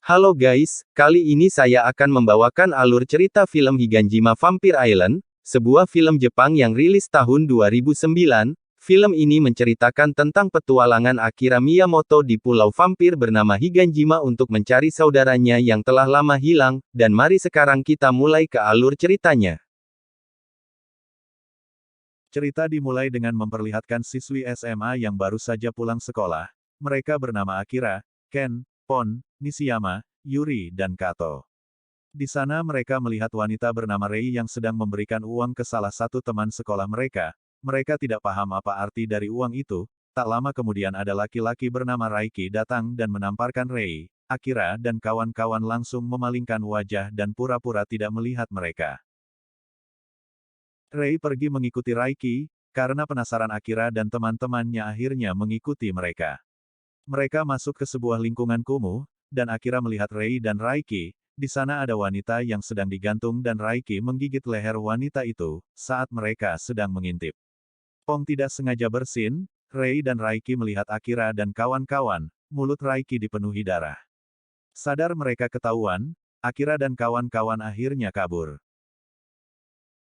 Halo guys, kali ini saya akan membawakan alur cerita film Higanjima Vampire Island, sebuah film Jepang yang rilis tahun 2009. Film ini menceritakan tentang petualangan Akira Miyamoto di pulau vampir bernama Higanjima untuk mencari saudaranya yang telah lama hilang, dan mari sekarang kita mulai ke alur ceritanya. Cerita dimulai dengan memperlihatkan siswi SMA yang baru saja pulang sekolah. Mereka bernama Akira, Ken, Pon, Nishiyama, Yuri, dan Kato. Di sana mereka melihat wanita bernama Rei yang sedang memberikan uang ke salah satu teman sekolah mereka. Mereka tidak paham apa arti dari uang itu. Tak lama kemudian ada laki-laki bernama Raiki datang dan menamparkan Rei. Akira dan kawan-kawan langsung memalingkan wajah dan pura-pura tidak melihat mereka. Rei pergi mengikuti Raiki, karena penasaran Akira dan teman-temannya akhirnya mengikuti mereka. Mereka masuk ke sebuah lingkungan kumuh, dan Akira melihat Rei dan Raiki. Di sana ada wanita yang sedang digantung dan Raiki menggigit leher wanita itu, saat mereka sedang mengintip. Pong tidak sengaja bersin, Rei dan Raiki melihat Akira dan kawan-kawan, mulut Raiki dipenuhi darah. Sadar mereka ketahuan, Akira dan kawan-kawan akhirnya kabur.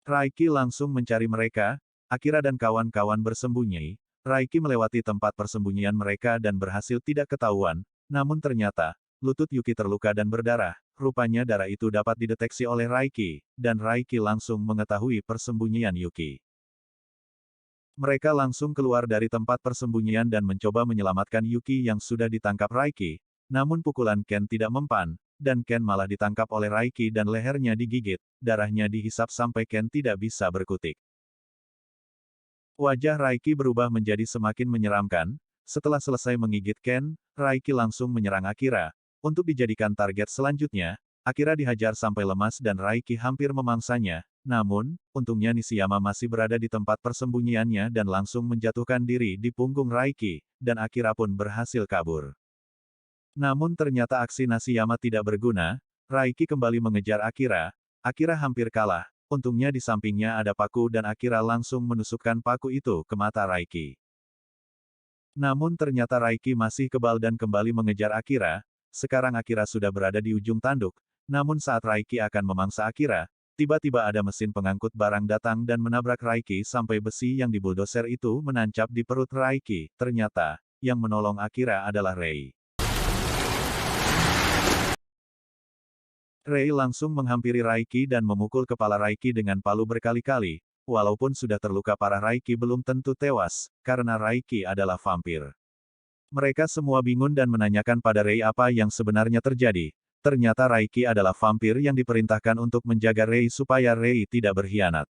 Raiki langsung mencari mereka, Akira dan kawan-kawan bersembunyi. Raiki melewati tempat persembunyian mereka dan berhasil tidak ketahuan, namun ternyata, lutut Yuki terluka dan berdarah, rupanya darah itu dapat dideteksi oleh Raiki, dan Raiki langsung mengetahui persembunyian Yuki. Mereka langsung keluar dari tempat persembunyian dan mencoba menyelamatkan Yuki yang sudah ditangkap Raiki, namun pukulan Ken tidak mempan, dan Ken malah ditangkap oleh Raiki dan lehernya digigit, darahnya dihisap sampai Ken tidak bisa berkutik. Wajah Raiki berubah menjadi semakin menyeramkan. Setelah selesai menggigit Ken, Raiki langsung menyerang Akira. Untuk dijadikan target selanjutnya, Akira dihajar sampai lemas dan Raiki hampir memangsanya. Namun, untungnya Nishiyama masih berada di tempat persembunyiannya dan langsung menjatuhkan diri di punggung Raiki, dan Akira pun berhasil kabur. Namun ternyata aksi Nishiyama tidak berguna, Raiki kembali mengejar Akira. Akira hampir kalah. Untungnya di sampingnya ada paku dan Akira langsung menusukkan paku itu ke mata Raiki. Namun ternyata Raiki masih kebal dan kembali mengejar Akira. Sekarang Akira sudah berada di ujung tanduk, namun saat Raiki akan memangsa Akira, tiba-tiba ada mesin pengangkut barang datang dan menabrak Raiki sampai besi yang dibuldoser itu menancap di perut Raiki. Ternyata, yang menolong Akira adalah Rei. Rei langsung menghampiri Raiki dan memukul kepala Raiki dengan palu berkali-kali. Walaupun sudah terluka parah, Raiki belum tentu tewas, karena Raiki adalah vampir. Mereka semua bingung dan menanyakan pada Rei apa yang sebenarnya terjadi. Ternyata Raiki adalah vampir yang diperintahkan untuk menjaga Rei supaya Rei tidak berkhianat.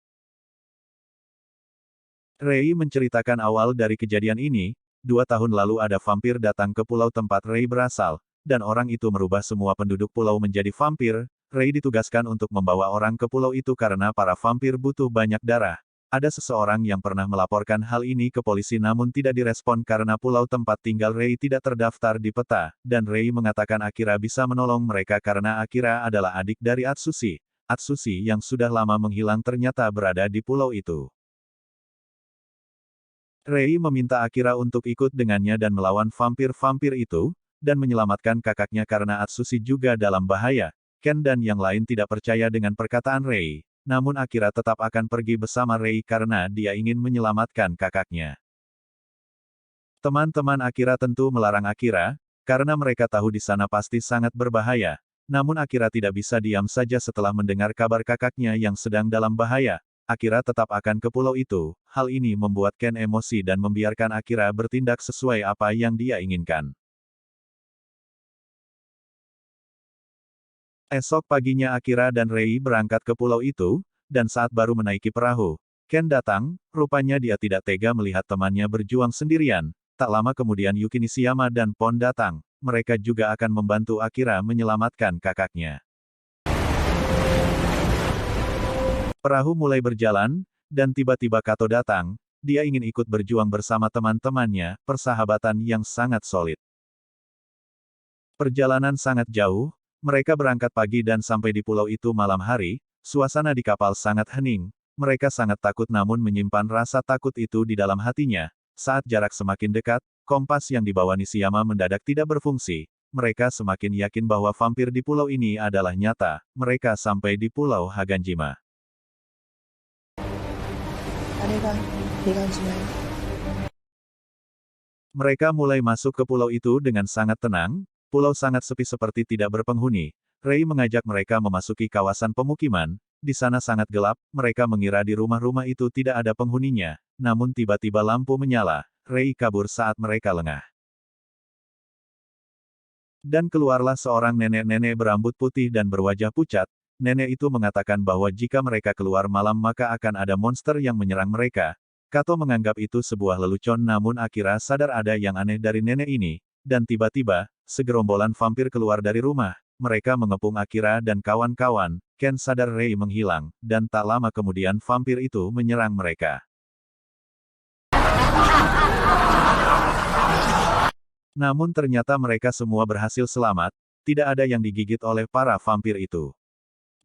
Rei menceritakan awal dari kejadian ini. 2 tahun lalu ada vampir datang ke pulau tempat Rei berasal, dan orang itu merubah semua penduduk pulau menjadi vampir. Rei ditugaskan untuk membawa orang ke pulau itu karena para vampir butuh banyak darah. Ada seseorang yang pernah melaporkan hal ini ke polisi namun tidak direspon karena pulau tempat tinggal Rei tidak terdaftar di peta, dan Rei mengatakan Akira bisa menolong mereka karena Akira adalah adik dari Atsushi. Atsushi yang sudah lama menghilang ternyata berada di pulau itu. Rei meminta Akira untuk ikut dengannya dan melawan vampir-vampir itu, dan menyelamatkan kakaknya karena Atsushi juga dalam bahaya. Ken dan yang lain tidak percaya dengan perkataan Rei, namun Akira tetap akan pergi bersama Rei karena dia ingin menyelamatkan kakaknya. Teman-teman Akira tentu melarang Akira, karena mereka tahu di sana pasti sangat berbahaya. Namun Akira tidak bisa diam saja setelah mendengar kabar kakaknya yang sedang dalam bahaya. Akira tetap akan ke pulau itu. Hal ini membuat Ken emosi dan membiarkan Akira bertindak sesuai apa yang dia inginkan. Esok paginya Akira dan Rei berangkat ke pulau itu, dan saat baru menaiki perahu, Ken datang. Rupanya dia tidak tega melihat temannya berjuang sendirian. Tak lama kemudian Yuki, Nishiyama dan Pon datang. Mereka juga akan membantu Akira menyelamatkan kakaknya. Perahu mulai berjalan, dan tiba-tiba Kato datang. Dia ingin ikut berjuang bersama teman-temannya, persahabatan yang sangat solid. Perjalanan sangat jauh. Mereka berangkat pagi dan sampai di pulau itu malam hari. Suasana di kapal sangat hening. Mereka sangat takut namun menyimpan rasa takut itu di dalam hatinya. Saat jarak semakin dekat, kompas yang dibawa Nishiyama mendadak tidak berfungsi. mereka semakin yakin bahwa vampir di pulau ini adalah nyata. Mereka sampai di Pulau Haganjima. あれが彼岸島よ。 Mereka mulai masuk ke pulau itu dengan sangat tenang. Pulau sangat sepi seperti tidak berpenghuni. Rei mengajak mereka memasuki kawasan pemukiman. Di sana sangat gelap, mereka mengira di rumah-rumah itu tidak ada penghuninya. Namun tiba-tiba lampu menyala. Rei kabur saat mereka lengah. Dan keluarlah seorang nenek-nenek berambut putih dan berwajah pucat. Nenek itu mengatakan bahwa jika mereka keluar malam maka akan ada monster yang menyerang mereka. Kato menganggap itu sebuah lelucon namun Akira sadar ada yang aneh dari nenek ini. Dan tiba-tiba, segerombolan vampir keluar dari rumah. Mereka mengepung Akira dan kawan-kawan. Ken sadar Rei menghilang, dan tak lama kemudian vampir itu menyerang mereka. Namun ternyata mereka semua berhasil selamat, tidak ada yang digigit oleh para vampir itu.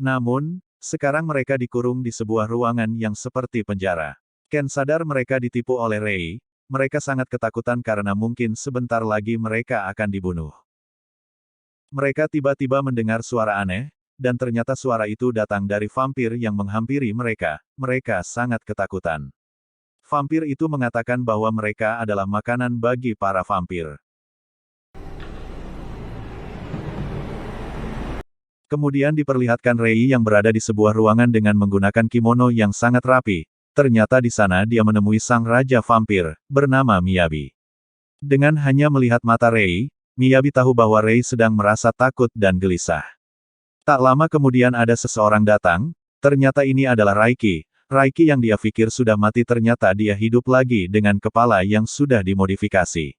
Namun, sekarang mereka dikurung di sebuah ruangan yang seperti penjara. Ken sadar mereka ditipu oleh Rei, mereka sangat ketakutan karena mungkin sebentar lagi mereka akan dibunuh. Mereka tiba-tiba mendengar suara aneh, dan ternyata suara itu datang dari vampir yang menghampiri mereka. Mereka sangat ketakutan. Vampir itu mengatakan bahwa mereka adalah makanan bagi para vampir. Kemudian diperlihatkan Rei yang berada di sebuah ruangan dengan menggunakan kimono yang sangat rapi. Ternyata di sana dia menemui sang raja vampir, bernama Miyabi. Dengan hanya melihat mata Rei, Miyabi tahu bahwa Rei sedang merasa takut dan gelisah. Tak lama kemudian ada seseorang datang, ternyata ini adalah Raiki. Raiki yang dia pikir sudah mati ternyata dia hidup lagi dengan kepala yang sudah dimodifikasi.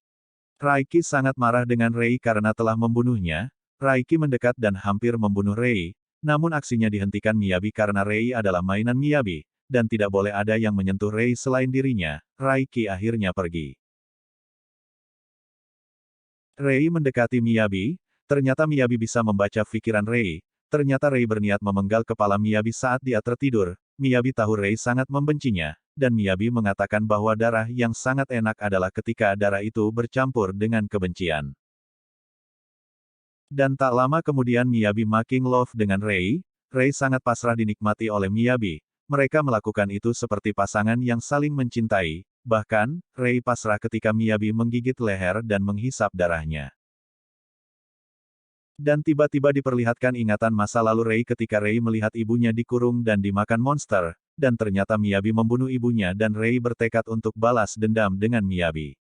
Raiki sangat marah dengan Rei karena telah membunuhnya. Raiki mendekat dan hampir membunuh Rei, namun aksinya dihentikan Miyabi karena Rei adalah mainan Miyabi, dan tidak boleh ada yang menyentuh Rei selain dirinya. Raiki akhirnya pergi. Rei mendekati Miyabi, ternyata Miyabi bisa membaca pikiran Rei. Ternyata Rei berniat memenggal kepala Miyabi saat dia tertidur. Miyabi tahu Rei sangat membencinya, dan Miyabi mengatakan bahwa darah yang sangat enak adalah ketika darah itu bercampur dengan kebencian. Dan tak lama kemudian Miyabi making love dengan Rei. Rei sangat pasrah dinikmati oleh Miyabi. Mereka melakukan itu seperti pasangan yang saling mencintai. Bahkan, Rei pasrah ketika Miyabi menggigit leher dan menghisap darahnya. Dan tiba-tiba diperlihatkan ingatan masa lalu Rei ketika Rei melihat ibunya dikurung dan dimakan monster, dan ternyata Miyabi membunuh ibunya dan Rei bertekad untuk balas dendam dengan Miyabi.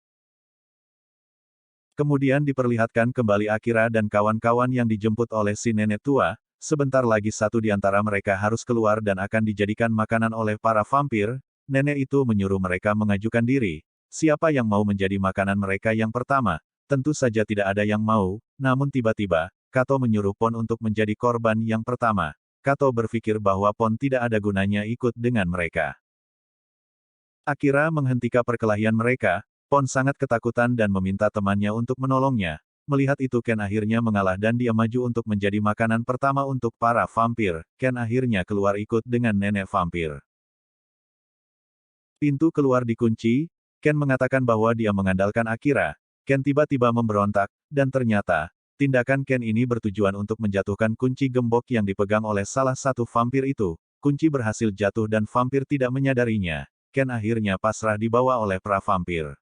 Kemudian diperlihatkan kembali Akira dan kawan-kawan yang dijemput oleh si nenek tua. Sebentar lagi satu di antara mereka harus keluar dan akan dijadikan makanan oleh para vampir. Nenek itu menyuruh mereka mengajukan diri. Siapa yang mau menjadi makanan mereka yang pertama? Tentu saja tidak ada yang mau, namun tiba-tiba, Kato menyuruh Pon untuk menjadi korban yang pertama. Kato berpikir bahwa Pon tidak ada gunanya ikut dengan mereka. Akira menghentikan perkelahian mereka. Pon sangat ketakutan dan meminta temannya untuk menolongnya. Melihat itu Ken akhirnya mengalah dan dia maju untuk menjadi makanan pertama untuk para vampir. Ken akhirnya keluar ikut dengan nenek vampir. Pintu keluar dikunci, Ken mengatakan bahwa dia mengandalkan Akira. Ken tiba-tiba memberontak, dan ternyata, tindakan Ken ini bertujuan untuk menjatuhkan kunci gembok yang dipegang oleh salah satu vampir itu. Kunci berhasil jatuh dan vampir tidak menyadarinya. Ken akhirnya pasrah dibawa oleh para vampir.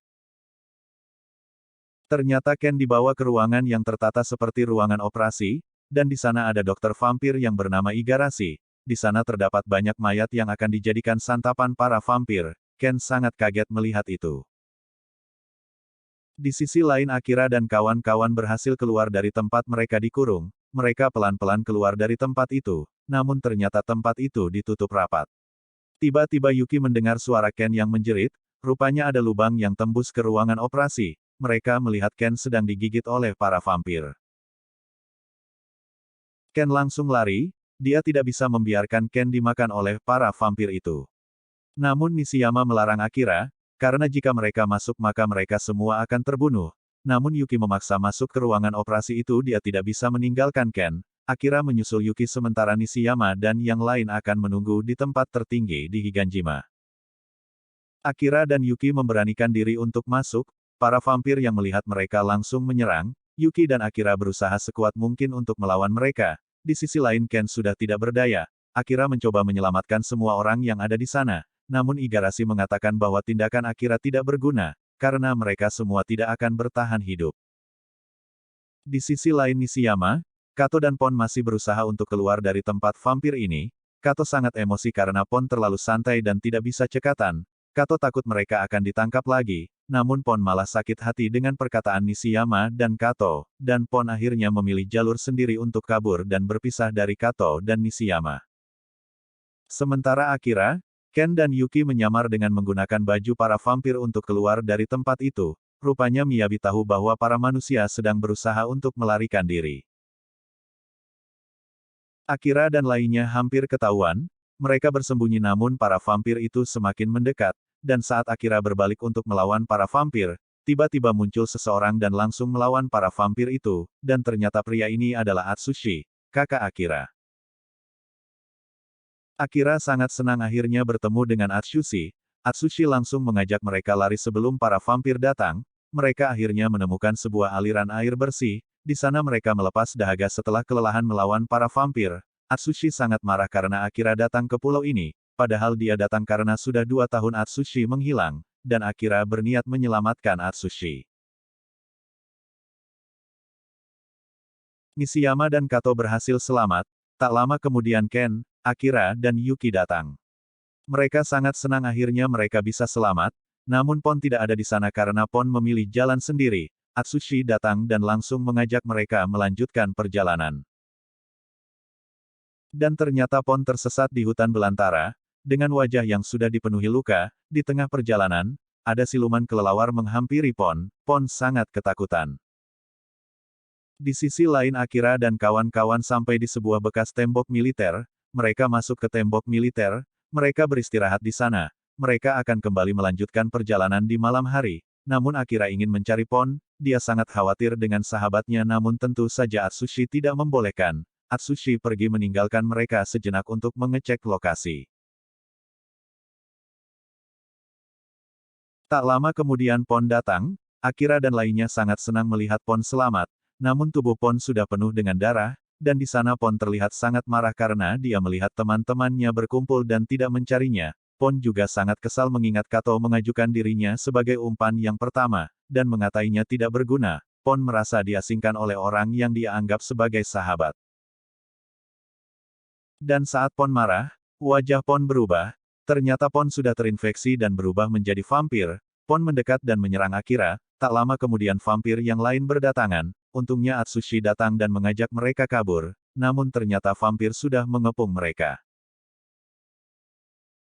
Ternyata Ken dibawa ke ruangan yang tertata seperti ruangan operasi, dan di sana ada dokter vampir yang bernama Igarashi. Di sana terdapat banyak mayat yang akan dijadikan santapan para vampir. Ken sangat kaget melihat itu. Di sisi lain Akira dan kawan-kawan berhasil keluar dari tempat mereka dikurung. Mereka pelan-pelan keluar dari tempat itu, namun ternyata tempat itu ditutup rapat. Tiba-tiba Yuki mendengar suara Ken yang menjerit, rupanya ada lubang yang tembus ke ruangan operasi. Mereka melihat Ken sedang digigit oleh para vampir. Ken langsung lari, dia tidak bisa membiarkan Ken dimakan oleh para vampir itu. Namun Nishiyama melarang Akira, karena jika mereka masuk maka mereka semua akan terbunuh. Namun Yuki memaksa masuk ke ruangan operasi itu dia tidak bisa meninggalkan Ken. Akira menyusul Yuki sementara Nishiyama dan yang lain akan menunggu di tempat tertinggi di Higanjima. Akira dan Yuki memberanikan diri untuk masuk, para vampir yang melihat mereka langsung menyerang, Yuki dan Akira berusaha sekuat mungkin untuk melawan mereka. Di sisi lain Ken sudah tidak berdaya. Akira mencoba menyelamatkan semua orang yang ada di sana. Namun Igarashi mengatakan bahwa tindakan Akira tidak berguna, karena mereka semua tidak akan bertahan hidup. Di sisi lain Nishiyama, Kato dan Pon masih berusaha untuk keluar dari tempat vampir ini. Kato sangat emosi karena Pon terlalu santai dan tidak bisa cekatan. Kato takut mereka akan ditangkap lagi, namun Pon malah sakit hati dengan perkataan Nishiyama dan Kato, dan Pon akhirnya memilih jalur sendiri untuk kabur dan berpisah dari Kato dan Nishiyama. Sementara Akira, Ken dan Yuki menyamar dengan menggunakan baju para vampir untuk keluar dari tempat itu. Rupanya Miyabi tahu bahwa para manusia sedang berusaha untuk melarikan diri. Akira dan lainnya hampir ketahuan, mereka bersembunyi namun para vampir itu semakin mendekat, dan saat Akira berbalik untuk melawan para vampir, tiba-tiba muncul seseorang dan langsung melawan para vampir itu, dan ternyata pria ini adalah Atsushi, kakak Akira. Akira sangat senang akhirnya bertemu dengan Atsushi. Atsushi langsung mengajak mereka lari sebelum para vampir datang. Mereka akhirnya menemukan sebuah aliran air bersih. Di sana mereka melepas dahaga setelah kelelahan melawan para vampir. Atsushi sangat marah karena Akira datang ke pulau ini, padahal dia datang karena sudah 2 tahun Atsushi menghilang, dan Akira berniat menyelamatkan Atsushi. Nishiyama dan Kato berhasil selamat. Tak lama kemudian Ken, Akira dan Yuki datang. Mereka sangat senang akhirnya mereka bisa selamat, namun Pon tidak ada di sana karena Pon memilih jalan sendiri. Atsushi datang dan langsung mengajak mereka melanjutkan perjalanan. Dan ternyata Pon tersesat di hutan belantara, dengan wajah yang sudah dipenuhi luka. Di tengah perjalanan, ada siluman kelelawar menghampiri Pon. Pon sangat ketakutan. Di sisi lain Akira dan kawan-kawan sampai di sebuah bekas tembok militer. Mereka masuk ke tembok militer. Mereka beristirahat di sana. Mereka akan kembali melanjutkan perjalanan di malam hari. Namun Akira ingin mencari Pon. Dia sangat khawatir dengan sahabatnya namun tentu saja Atsushi tidak membolehkan. Atsushi pergi meninggalkan mereka sejenak untuk mengecek lokasi. Tak lama kemudian Pon datang. Akira dan lainnya sangat senang melihat Pon selamat. Namun tubuh Pon sudah penuh dengan darah. Dan di sana Pon terlihat sangat marah karena dia melihat teman-temannya berkumpul dan tidak mencarinya. Pon juga sangat kesal mengingat Kato mengajukan dirinya sebagai umpan yang pertama, dan mengatainya tidak berguna. Pon merasa diasingkan oleh orang yang dia anggap sebagai sahabat. Dan saat Pon marah, wajah Pon berubah. Ternyata Pon sudah terinfeksi dan berubah menjadi vampir. Pon mendekat dan menyerang Akira. Tak lama kemudian vampir yang lain berdatangan. Untungnya Atsushi datang dan mengajak mereka kabur. Namun ternyata vampir sudah mengepung mereka.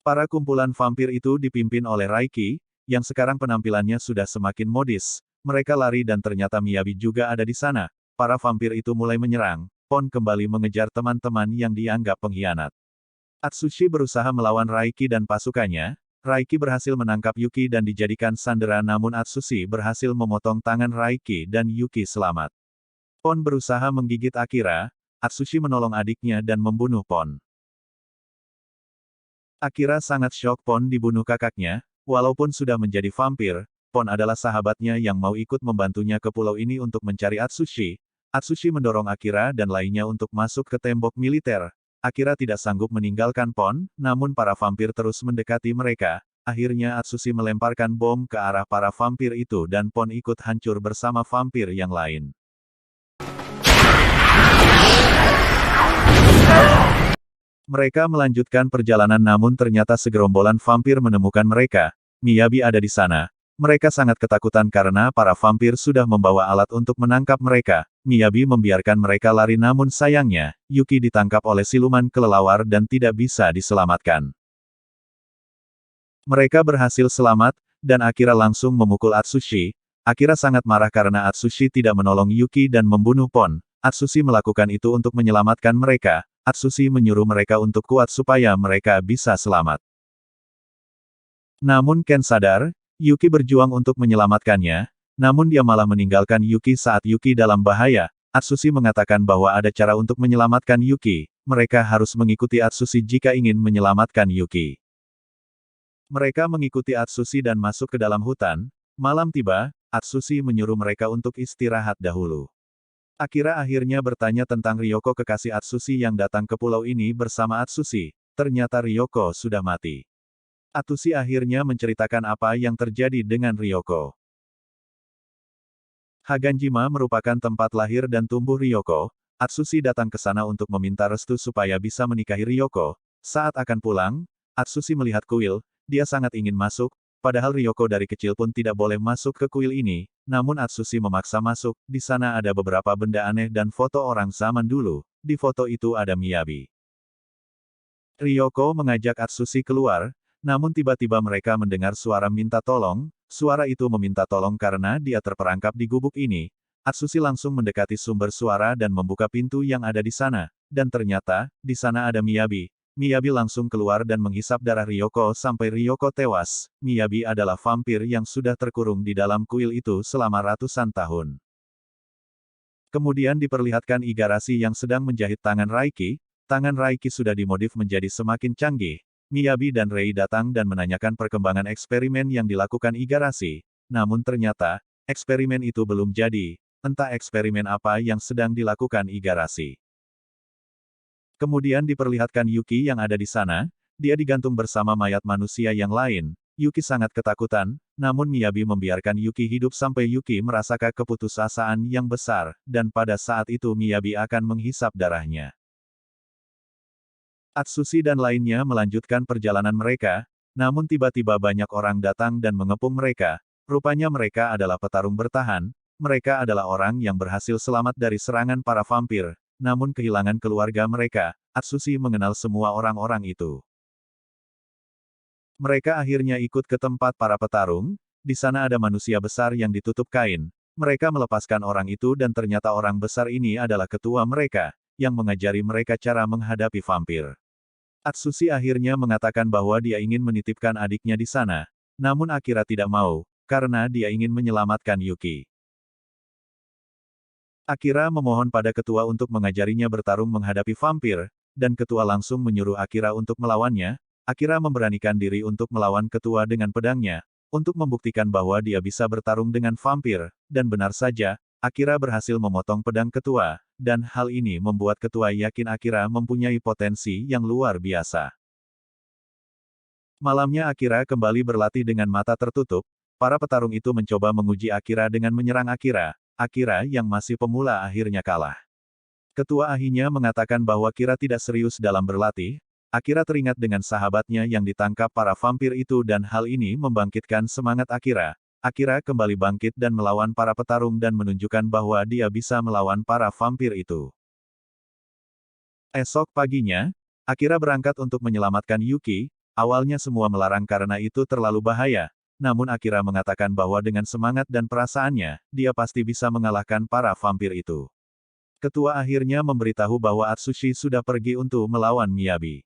Para kumpulan vampir itu dipimpin oleh Raiki, yang sekarang penampilannya sudah semakin modis. Mereka lari dan ternyata Miyabi juga ada di sana. Para vampir itu mulai menyerang. Pon kembali mengejar teman-teman yang dianggap pengkhianat. Atsushi berusaha melawan Raiki dan pasukannya. Raiki berhasil menangkap Yuki dan dijadikan sandera namun Atsushi berhasil memotong tangan Raiki dan Yuki selamat. Pon berusaha menggigit Akira. Atsushi menolong adiknya dan membunuh Pon. Akira sangat syok Pon dibunuh kakaknya. Walaupun sudah menjadi vampir, Pon adalah sahabatnya yang mau ikut membantunya ke pulau ini untuk mencari Atsushi. Atsushi mendorong Akira dan lainnya untuk masuk ke tembok militer. Akira tidak sanggup meninggalkan Pon, namun para vampir terus mendekati mereka. Akhirnya Atsushi melemparkan bom ke arah para vampir itu dan Pon ikut hancur bersama vampir yang lain. Mereka melanjutkan perjalanan namun ternyata segerombolan vampir menemukan mereka. Miyabi ada di sana. Mereka sangat ketakutan karena para vampir sudah membawa alat untuk menangkap mereka. Miyabi membiarkan mereka lari namun sayangnya, Yuki ditangkap oleh siluman kelelawar dan tidak bisa diselamatkan. Mereka berhasil selamat, dan Akira langsung memukul Atsushi. Akira sangat marah karena Atsushi tidak menolong Yuki dan membunuh Pon. Atsushi melakukan itu untuk menyelamatkan mereka. Atsushi menyuruh mereka untuk kuat supaya mereka bisa selamat. Namun Ken sadar, Yuki berjuang untuk menyelamatkannya, namun dia malah meninggalkan Yuki saat Yuki dalam bahaya. Atsushi mengatakan bahwa ada cara untuk menyelamatkan Yuki. Mereka harus mengikuti Atsushi jika ingin menyelamatkan Yuki. Mereka mengikuti Atsushi dan masuk ke dalam hutan. Malam tiba, Atsushi menyuruh mereka untuk istirahat dahulu. Akira akhirnya bertanya tentang Ryoko kekasih Atsushi yang datang ke pulau ini bersama Atsushi. Ternyata Ryoko sudah mati. Atsushi akhirnya menceritakan apa yang terjadi dengan Ryoko. Haganjima merupakan tempat lahir dan tumbuh Ryoko. Atsushi datang ke sana untuk meminta restu supaya bisa menikahi Ryoko. Saat akan pulang, Atsushi melihat kuil, dia sangat ingin masuk, padahal Ryoko dari kecil pun tidak boleh masuk ke kuil ini, namun Atsushi memaksa masuk. Di sana ada beberapa benda aneh dan foto orang zaman dulu. Di foto itu ada Miyabi. Ryoko mengajak Atsushi keluar, namun tiba-tiba mereka mendengar suara minta tolong. Suara itu meminta tolong karena dia terperangkap di gubuk ini. Atsushi langsung mendekati sumber suara dan membuka pintu yang ada di sana. Dan ternyata, di sana ada Miyabi. Miyabi langsung keluar dan menghisap darah Ryoko sampai Ryoko tewas. Miyabi adalah vampir yang sudah terkurung di dalam kuil itu selama ratusan tahun. Kemudian diperlihatkan Igarashi yang sedang menjahit tangan Raiki. Tangan Raiki sudah dimodif menjadi semakin canggih. Miyabi dan Rei datang dan menanyakan perkembangan eksperimen yang dilakukan Igarashi. Namun ternyata, eksperimen itu belum jadi. Entah eksperimen apa yang sedang dilakukan Igarashi. Kemudian diperlihatkan Yuki yang ada di sana. Dia digantung bersama mayat manusia yang lain. Yuki sangat ketakutan, namun Miyabi membiarkan Yuki hidup sampai Yuki merasakan keputusasaan yang besar, dan pada saat itu Miyabi akan menghisap darahnya. Atsushi dan lainnya melanjutkan perjalanan mereka, namun tiba-tiba banyak orang datang dan mengepung mereka. Rupanya mereka adalah petarung bertahan, mereka adalah orang yang berhasil selamat dari serangan para vampir, namun kehilangan keluarga mereka. Atsushi mengenal semua orang-orang itu. Mereka akhirnya ikut ke tempat para petarung. Di sana ada manusia besar yang ditutup kain. Mereka melepaskan orang itu dan ternyata orang besar ini adalah ketua mereka, yang mengajari mereka cara menghadapi vampir. Atsushi akhirnya mengatakan bahwa dia ingin menitipkan adiknya di sana. Namun Akira tidak mau, karena dia ingin menyelamatkan Yuki. Akira memohon pada ketua untuk mengajarinya bertarung menghadapi vampir, dan ketua langsung menyuruh Akira untuk melawannya. Akira memberanikan diri untuk melawan ketua dengan pedangnya, untuk membuktikan bahwa dia bisa bertarung dengan vampir, dan benar saja, Akira berhasil memotong pedang ketua, dan hal ini membuat ketua yakin Akira mempunyai potensi yang luar biasa. Malamnya Akira kembali berlatih dengan mata tertutup. Para petarung itu mencoba menguji Akira dengan menyerang Akira. Akira yang masih pemula akhirnya kalah. Ketua akhirnya mengatakan bahwa Akira tidak serius dalam berlatih. Akira teringat dengan sahabatnya yang ditangkap para vampir itu dan hal ini membangkitkan semangat Akira. Akira kembali bangkit dan melawan para petarung dan menunjukkan bahwa dia bisa melawan para vampir itu. Esok paginya, Akira berangkat untuk menyelamatkan Yuki. Awalnya semua melarang karena itu terlalu bahaya. Namun Akira mengatakan bahwa dengan semangat dan perasaannya, dia pasti bisa mengalahkan para vampir itu. Ketua akhirnya memberitahu bahwa Atsushi sudah pergi untuk melawan Miyabi.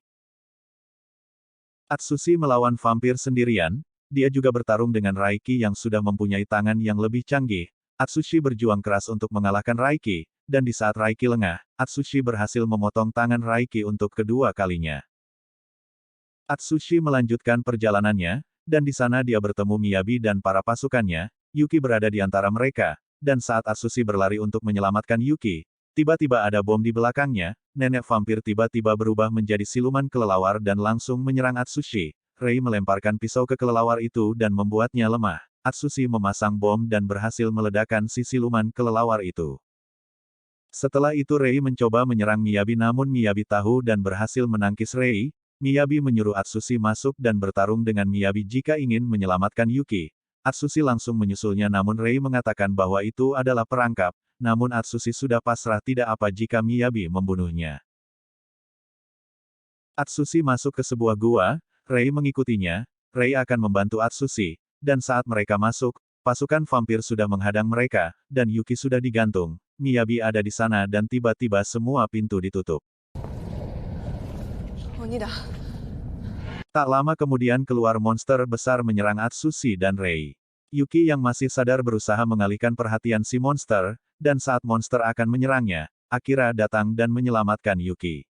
Atsushi melawan vampir sendirian. Dia juga bertarung dengan Raiki yang sudah mempunyai tangan yang lebih canggih. Atsushi berjuang keras untuk mengalahkan Raiki, dan di saat Raiki lengah, Atsushi berhasil memotong tangan Raiki untuk kedua kalinya. Atsushi melanjutkan perjalanannya, dan di sana dia bertemu Miyabi dan para pasukannya. Yuki berada di antara mereka, dan saat Atsushi berlari untuk menyelamatkan Yuki, tiba-tiba ada bom di belakangnya. Nenek vampir tiba-tiba berubah menjadi siluman kelelawar dan langsung menyerang Atsushi. Rei melemparkan pisau ke kelelawar itu dan membuatnya lemah. Atsushi memasang bom dan berhasil meledakkan si siluman kelelawar itu. Setelah itu Rei mencoba menyerang Miyabi namun Miyabi tahu dan berhasil menangkis Rei. Miyabi menyuruh Atsushi masuk dan bertarung dengan Miyabi jika ingin menyelamatkan Yuki. Atsushi langsung menyusulnya namun Rei mengatakan bahwa itu adalah perangkap. Namun Atsushi sudah pasrah tidak apa jika Miyabi membunuhnya. Atsushi masuk ke sebuah gua. Rei mengikutinya. Rei akan membantu Atsushi, dan saat mereka masuk, pasukan vampir sudah menghadang mereka, dan Yuki sudah digantung. Miyabi ada di sana dan tiba-tiba semua pintu ditutup. Tak lama kemudian keluar monster besar menyerang Atsushi dan Rei. Yuki yang masih sadar berusaha mengalihkan perhatian si monster, dan saat monster akan menyerangnya, Akira datang dan menyelamatkan Yuki.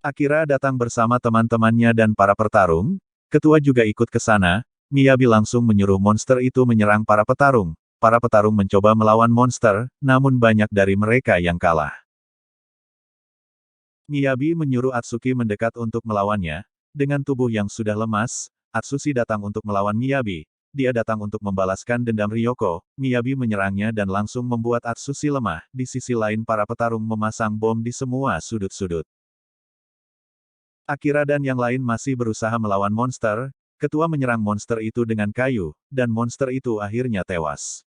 Akira datang bersama teman-temannya dan para petarung. Ketua juga ikut ke sana. Miyabi langsung menyuruh monster itu menyerang para petarung. Para petarung mencoba melawan monster, namun banyak dari mereka yang kalah. Miyabi menyuruh Atsuki mendekat untuk melawannya. Dengan tubuh yang sudah lemas, Atsushi datang untuk melawan Miyabi. Dia datang untuk membalaskan dendam Ryoko. Miyabi menyerangnya dan langsung membuat Atsushi lemah. Di sisi lain para petarung memasang bom di semua sudut-sudut. Akira dan yang lain masih berusaha melawan monster. Ketua menyerang monster itu dengan kayu, dan monster itu akhirnya tewas.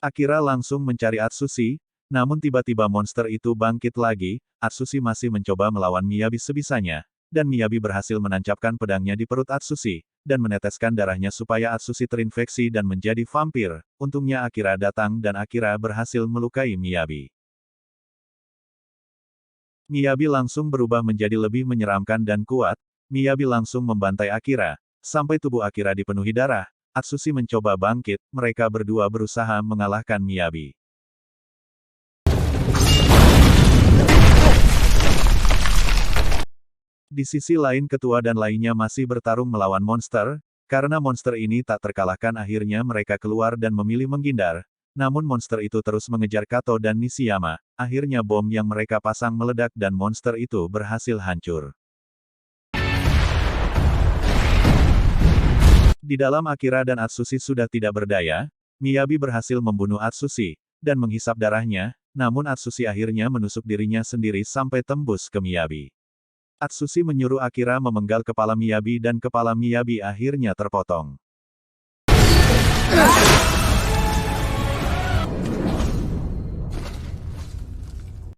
Akira langsung mencari Atsushi, namun tiba-tiba monster itu bangkit lagi. Atsushi masih mencoba melawan Miyabi sebisanya, dan Miyabi berhasil menancapkan pedangnya di perut Atsushi, dan meneteskan darahnya supaya Atsushi terinfeksi dan menjadi vampir. Untungnya Akira datang dan Akira berhasil melukai Miyabi. Miyabi langsung berubah menjadi lebih menyeramkan dan kuat. Miyabi langsung membantai Akira, sampai tubuh Akira dipenuhi darah. Atsushi mencoba bangkit, mereka berdua berusaha mengalahkan Miyabi. Di sisi lain ketua dan lainnya masih bertarung melawan monster. Karena monster ini tak terkalahkan akhirnya mereka keluar dan memilih menghindar. Namun monster itu terus mengejar Kato dan Nishiyama. Akhirnya bom yang mereka pasang meledak dan monster itu berhasil hancur. Di dalam Akira dan Atsushi sudah tidak berdaya, Miyabi berhasil membunuh Atsushi, dan menghisap darahnya, namun Atsushi akhirnya menusuk dirinya sendiri sampai tembus ke Miyabi. Atsushi menyuruh Akira memenggal kepala Miyabi dan kepala Miyabi akhirnya terpotong.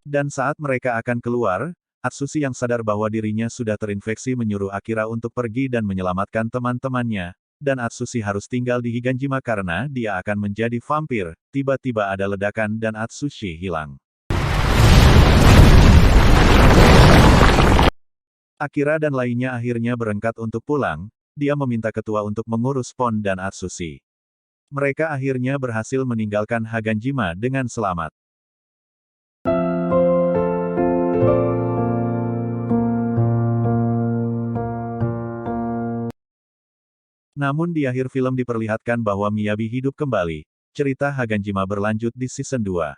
Dan saat mereka akan keluar, Atsushi yang sadar bahwa dirinya sudah terinfeksi menyuruh Akira untuk pergi dan menyelamatkan teman-temannya, dan Atsushi harus tinggal di Higanjima karena dia akan menjadi vampir. Tiba-tiba ada ledakan dan Atsushi hilang. Akira dan lainnya akhirnya berangkat untuk pulang. Dia meminta ketua untuk mengurus Pon dan Atsushi. Mereka akhirnya berhasil meninggalkan Higanjima dengan selamat. Namun di akhir film diperlihatkan bahwa Miyabi hidup kembali. Cerita Higanjima berlanjut di season 2.